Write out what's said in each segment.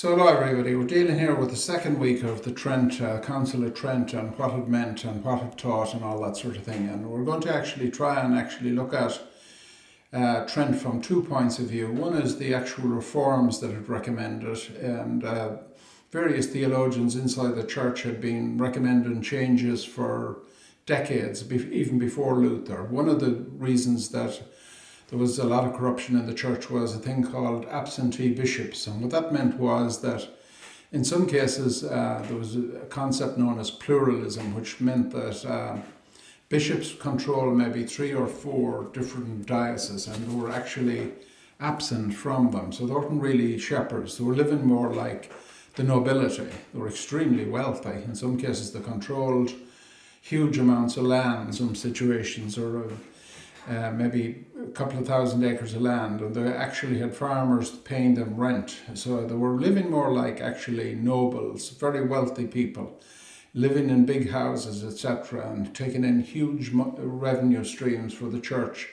So hello everybody, we're dealing here with the second week of the Trent, Council of Trent, and what it meant and what it taught and all that sort of thing. And we're going to actually try and look at Trent from 2 points of view. One is the actual reforms that it recommended, and various theologians inside the church had been recommending changes for decades, even before Luther. One of the reasons that there was a lot of corruption in the church was a thing called absentee bishops. And what that meant was that in some cases there was a concept known as pluralism, which meant that bishops control maybe 3 or 4 different dioceses, and they were actually absent from them. So they weren't really shepherds. They were living more like the nobility. They were extremely wealthy. In some cases they controlled huge amounts of land in some situations, or maybe a couple of thousand acres of land, and they actually had farmers paying them rent. So they were living more like actually nobles, very wealthy people, living in big houses, etc., and taking in huge revenue streams for the church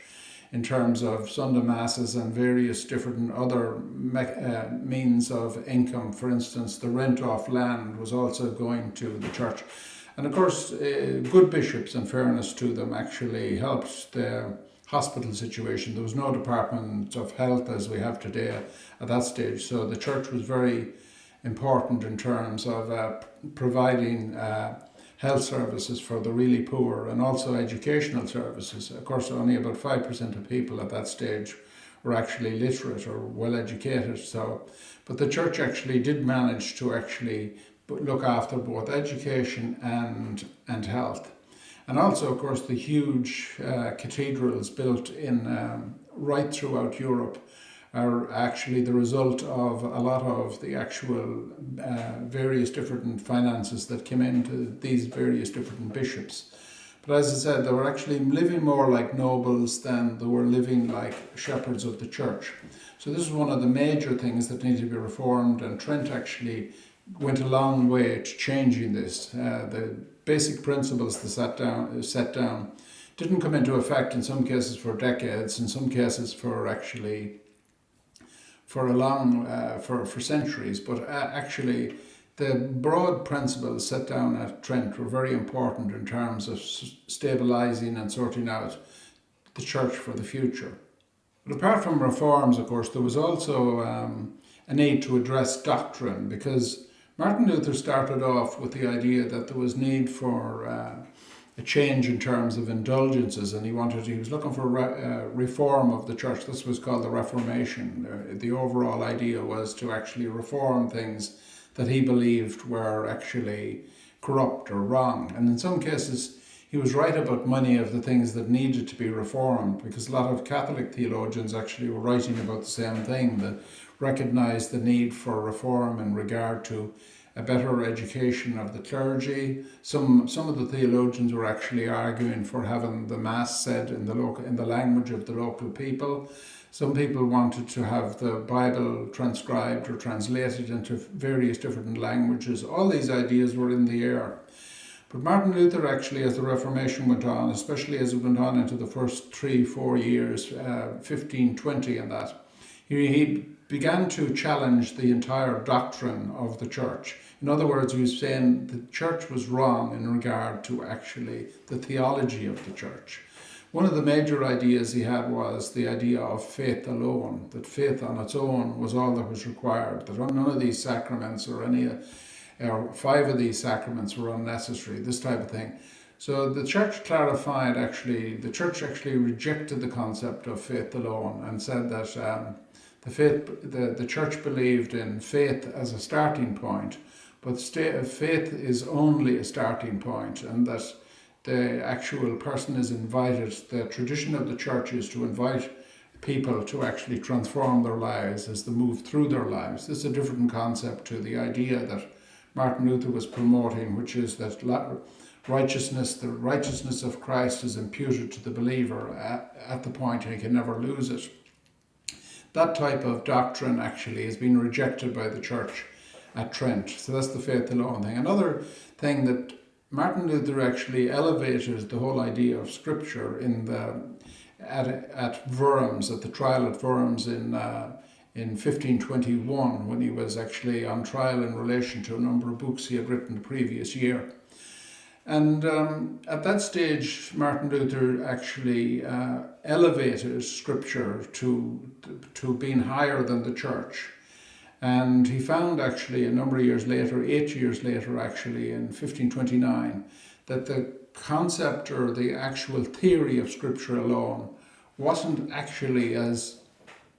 in terms of Sunday masses and various different other means of income. For instance, the rent off land was also going to the church. And of course, good bishops, in fairness to them, actually helped the hospital situation. There was no department of health as we have today at that stage. So the church was very important in terms of providing health services for the really poor, and also educational services. Of course, only about 5% of people at that stage were actually literate or well educated. So, but the church actually did manage to actually look after both education and health. And also, of course, the huge cathedrals built in right throughout Europe are actually the result of a lot of the actual various different finances that came into these various different bishops. But as I said, they were actually living more like nobles than they were living like shepherds of the church. So this is one of the major things that need to be reformed, and Trent actually went a long way to changing this. The basic principles they set down didn't come into effect in some cases for decades, in some cases for actually for centuries. But actually the broad principles set down at Trent were very important in terms of stabilising and sorting out the church for the future. But apart from reforms, of course, there was also a need to address doctrine, because Martin Luther started off with the idea that there was need for a change in terms of indulgences, and he was looking for reform of the church. This was called the Reformation. The overall idea was to actually reform things that he believed were actually corrupt or wrong. And in some cases, he was right about many of the things that needed to be reformed, because a lot of Catholic theologians actually were writing about the same thing, that recognised the need for reform in regard to a better education of the clergy. Some of the theologians were actually arguing for having the Mass said in the language of the local people. Some people wanted to have the Bible transcribed or translated into various different languages. All these ideas were in the air. But Martin Luther actually, as the Reformation went on, especially as it went on into the first 3-4 years, 1520 and that, he began to challenge the entire doctrine of the church. In other words, he was saying the church was wrong in regard to actually the theology of the church. One of the major ideas he had was the idea of faith alone, that faith on its own was all that was required, that none of these sacraments or 5 of these sacraments were unnecessary, this type of thing. So the church clarified, the church actually rejected the concept of faith alone and said that the church believed in faith as a starting point, but faith is only a starting point, and that the actual person is invited. The tradition of the church is to invite people to actually transform their lives as they move through their lives. This is a different concept to the idea that Martin Luther was promoting, which is that the righteousness of Christ is imputed to the believer at the point he can never lose it. That type of doctrine actually has been rejected by the church at Trent. So that's the faith alone thing. Another thing that Martin Luther actually elevated the whole idea of scripture at Worms, at the trial at Worms in in 1521, when he was actually on trial in relation to a number of books he had written the previous year. And at that stage, Martin Luther actually elevated Scripture to being higher than the Church. And he found actually a number of years later, 8 years later actually, in 1529, that the concept or the actual theory of Scripture alone wasn't actually as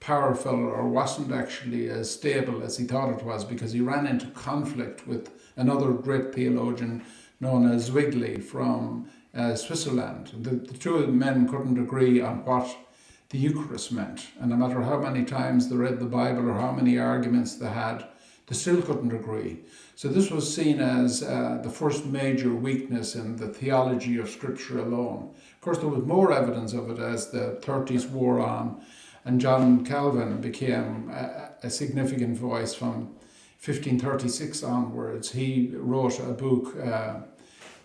powerful or wasn't actually as stable as he thought it was, because he ran into conflict with another great theologian known as Zwingli from Switzerland. The two men couldn't agree on what the Eucharist meant, and no matter how many times they read the Bible or how many arguments they had, they still couldn't agree. So this was seen as the first major weakness in the theology of Scripture alone. Of course, there was more evidence of it as the 30s wore on, and John Calvin became a significant voice from 1536 onwards. He wrote a book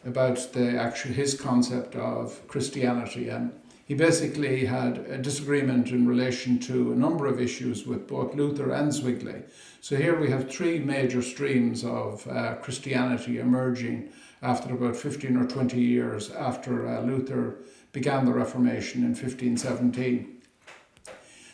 about his concept of Christianity, and he basically had a disagreement in relation to a number of issues with both Luther and Zwingli. So here we have three major streams of Christianity emerging after about 15 or 20 years after Luther began the Reformation in 1517.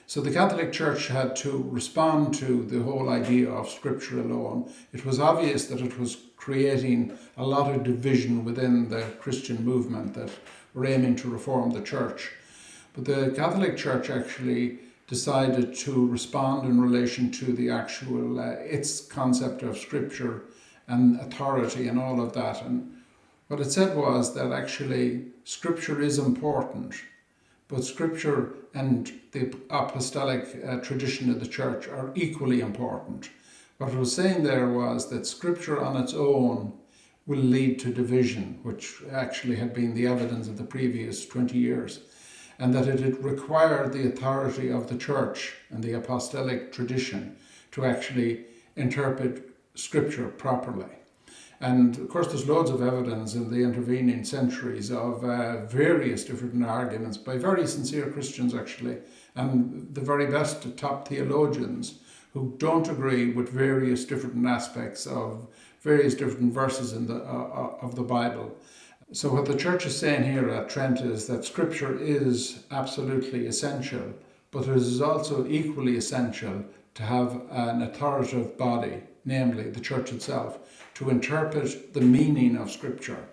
So the Catholic Church had to respond to the whole idea of Scripture alone. It was obvious that it was creating a lot of division within the Christian movement that were aiming to reform the Church. But the Catholic Church actually decided to respond in relation to the actual, its concept of Scripture and authority and all of that. And what it said was that actually Scripture is important, but Scripture and the apostolic tradition of the Church are equally important. What it was saying there was that Scripture on its own will lead to division, which actually had been the evidence of the previous 20 years, and that it had required the authority of the Church and the apostolic tradition to actually interpret Scripture properly. And of course there's loads of evidence in the intervening centuries of various different arguments by very sincere Christians actually, and the very best top theologians who don't agree with various different aspects of various different verses in of the Bible. So what the Church is saying here at Trent is that Scripture is absolutely essential, but it is also equally essential to have an authoritative body, namely the Church itself, to interpret the meaning of Scripture.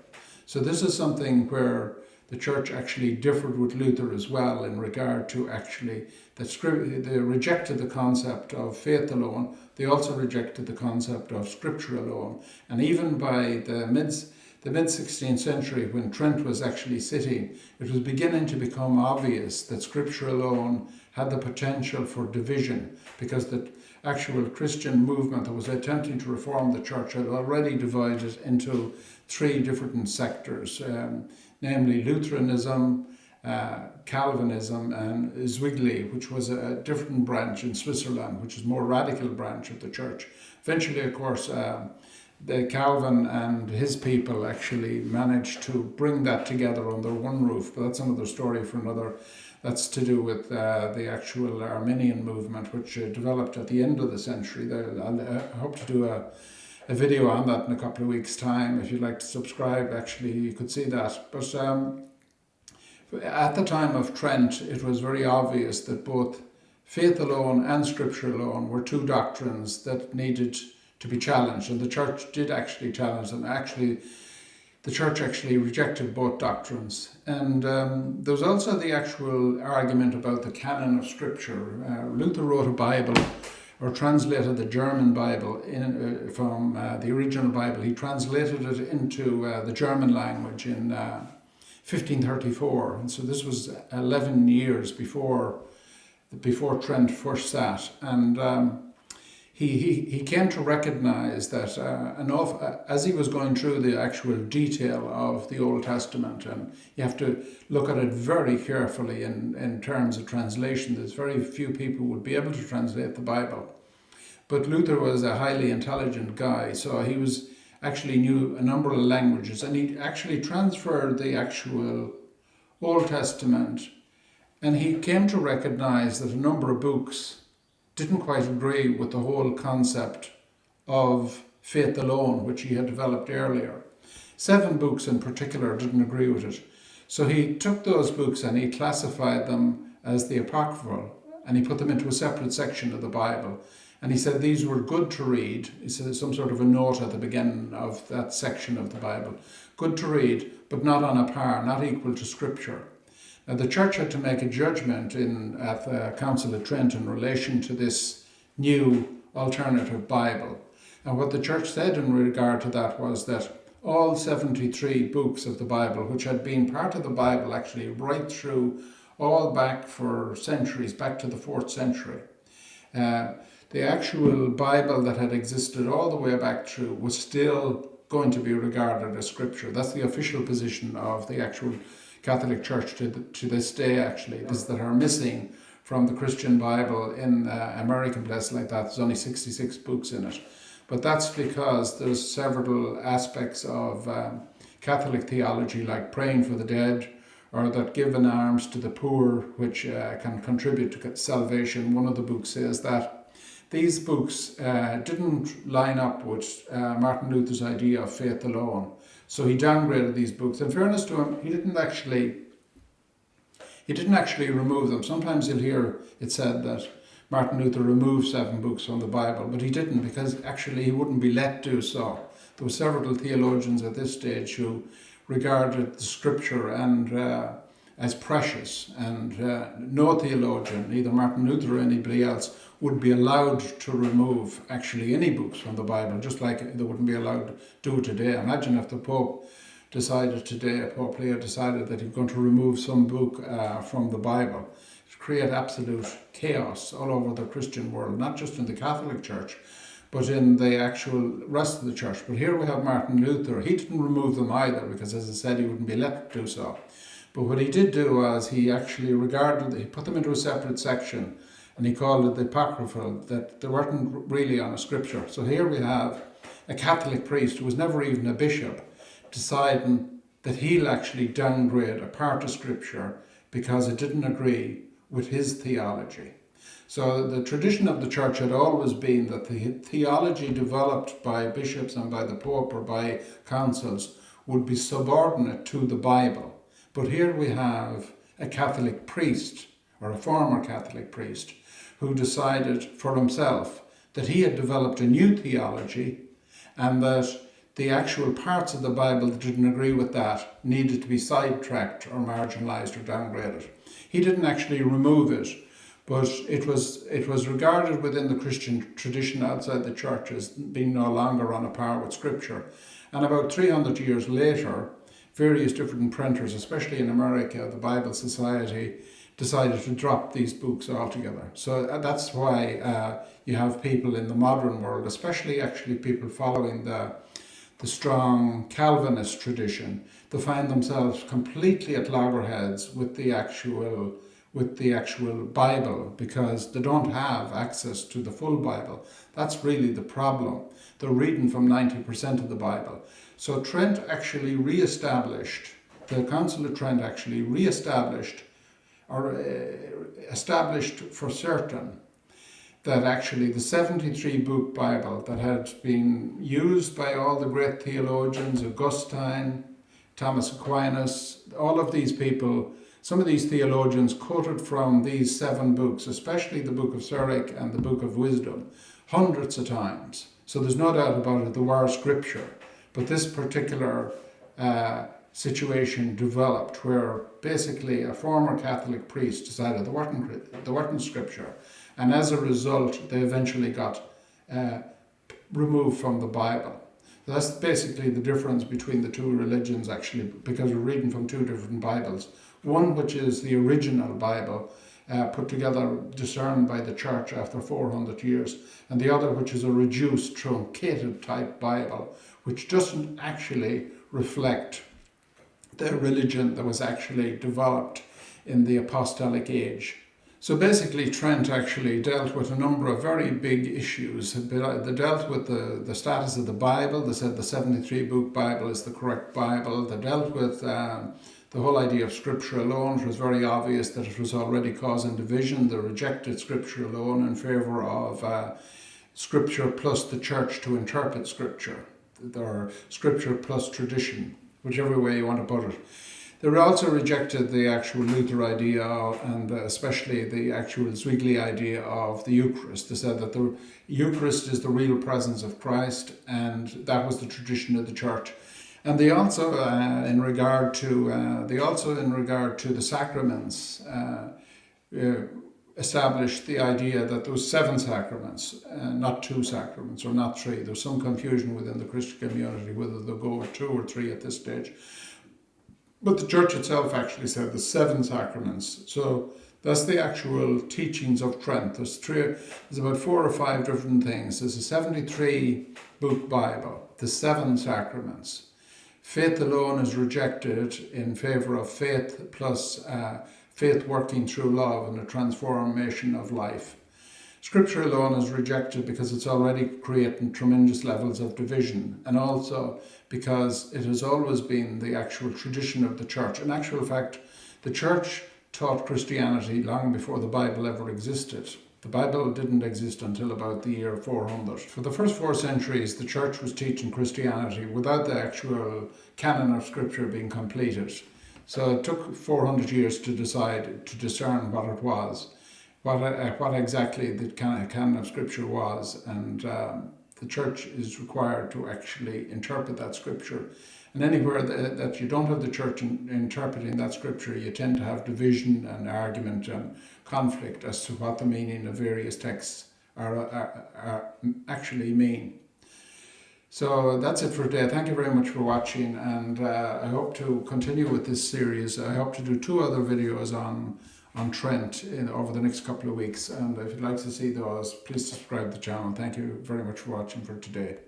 So this is something where the Church actually differed with Luther as well in regard to actually that they rejected the concept of faith alone. They also rejected the concept of Scripture alone. And even by the mid-16th century, when Trent was actually sitting, it was beginning to become obvious that Scripture alone had the potential for division, because the actual Christian movement that was attempting to reform the Church had already divided into three different sectors, namely Lutheranism, Calvinism and Zwingli, which was a different branch in Switzerland, which is a more radical branch of the Church. Eventually, of course, the Calvin and his people actually managed to bring that together under one roof, but that's another story for another. That's to do with the actual Arminian movement, which developed at the end of the century. I hope to do a video on that in a couple of weeks' time. If you'd like to subscribe, actually, you could see that. But at the time of Trent, it was very obvious that both faith alone and Scripture alone were two doctrines that needed to be challenged, and the Church did actually challenge them. Actually, the Church actually rejected both doctrines. And there was also the actual argument about the canon of Scripture. Luther wrote a Bible, or translated the German Bible from the original Bible. He translated it into the German language in 1534. And so this was 11 years before Trent first sat. And he came to recognize that as he was going through the actual detail of the Old Testament, and you have to look at it very carefully in terms of translation. There's very few people would be able to translate the Bible. But Luther was a highly intelligent guy, so he actually knew a number of languages, and he actually transferred the actual Old Testament, and he came to recognize that a number of books didn't quite agree with the whole concept of faith alone, which he had developed earlier. 7 books in particular didn't agree with it. So he took those books and he classified them as the apocryphal, and he put them into a separate section of the Bible. And he said these were good to read. He said some sort of a note at the beginning of that section of the Bible. Good to read, but not on a par, not equal to Scripture. Now the church had to make a judgment at the Council of Trent in relation to this new alternative Bible. And what the church said in regard to that was that all 73 books of the Bible, which had been part of the Bible actually right through, all back for centuries, back to the 4th century, the actual Bible that had existed all the way back through was still going to be regarded as Scripture. That's the official position of the actual Catholic Church to this day, actually. Is that are missing from the Christian Bible in American places like that. There's only 66 books in it. But that's because there's several aspects of Catholic theology, like praying for the dead, or that giving alms to the poor, which can contribute to salvation. One of the books says that these books didn't line up with Martin Luther's idea of faith alone. So he downgraded these books. In fairness to him, he didn't actually remove them. Sometimes you'll hear it said that Martin Luther removed 7 books from the Bible, but he didn't, because actually he wouldn't be let do so. There were several theologians at this stage who regarded the Scripture and as precious, and no theologian, either Martin Luther or anybody else, would be allowed to remove actually any books from the Bible, just like they wouldn't be allowed to do it today. Imagine if the Pope decided today, Pope Leo decided that he was going to remove some book from the Bible. It would create absolute chaos all over the Christian world, not just in the Catholic Church, but in the actual rest of the church. But here we have Martin Luther. He didn't remove them either, because as I said, he wouldn't be let to do so. But what he did do was he actually he put them into a separate section, and he called it the apocryphal, that they weren't really on a Scripture. So here we have a Catholic priest who was never even a bishop deciding that he'll actually downgrade a part of Scripture because it didn't agree with his theology. So the tradition of the church had always been that the theology developed by bishops and by the Pope or by councils would be subordinate to the Bible. But here we have a Catholic priest, or a former Catholic priest, who decided for himself that he had developed a new theology, and that the actual parts of the Bible that didn't agree with that needed to be sidetracked or marginalised or downgraded. He didn't actually remove it, but it was regarded within the Christian tradition outside the church as being no longer on a par with Scripture. And about 300 years later, various different printers, especially in America, the Bible Society, decided to drop these books altogether. So that's why you have people in the modern world, especially actually people following the strong Calvinist tradition, they find themselves completely at loggerheads with the actual Bible, because they don't have access to the full Bible. That's really the problem. They're reading from 90% of the Bible. So Trent actually the Council of Trent actually established for certain that actually the 73 book Bible that had been used by all the great theologians, Augustine, Thomas Aquinas, all of these people, some of these theologians quoted from these 7 books, especially the Book of Sirach and the Book of Wisdom, hundreds of times. So there's no doubt about it, they were Scripture. But this particular situation developed where basically a former Catholic priest decided they weren't Scripture, and as a result they eventually got removed from the Bible. So that's basically the difference between the two religions, actually, because we're reading from 2 different Bibles. One which is the original Bible, put together, discerned by the church after 400 years, and the other which is a reduced, truncated type Bible, which doesn't actually reflect the religion that was actually developed in the apostolic age. So basically Trent actually dealt with a number of very big issues. They dealt with the status of the Bible. They said the 73 book Bible is the correct Bible. They dealt with the whole idea of Scripture alone. It was very obvious that it was already causing division. They rejected Scripture alone in favour of Scripture plus the church to interpret Scripture, or Scripture plus tradition, whichever way you want to put it. They also rejected the actual Luther idea, and especially the actual Zwingli idea of the Eucharist. They said that the Eucharist is the real presence of Christ, and that was the tradition of the church. And they also, in regard to the sacraments, established the idea that there was 7 sacraments, not 2 sacraments, or not 3. There's some confusion within the Christian community whether they'll go with 2 or 3 at this stage. But the church itself actually said there's 7 sacraments. So that's the actual teachings of Trent. There's about 4 or 5 different things. There's a 73-book Bible, the 7 sacraments. Faith alone is rejected in favour of faith plus faith working through love and the transformation of life. Scripture alone is rejected because it's already creating tremendous levels of division, and also because it has always been the actual tradition of the church. In actual fact, the church taught Christianity long before the Bible ever existed. The Bible didn't exist until about the year 400. For the first 4 centuries, the church was teaching Christianity without the actual canon of Scripture being completed. So it took 400 years to discern what it was, what exactly the canon of Scripture was, and the church is required to actually interpret that Scripture. And anywhere that you don't have the church interpreting that Scripture, you tend to have division and argument and conflict as to what the meaning of various texts are actually mean. So that's it for today. Thank you very much for watching, and I hope to continue with this series. I hope to do 2 other videos on Trent over the next couple of weeks, and if you'd like to see those, please subscribe to the channel. Thank you very much for watching for today.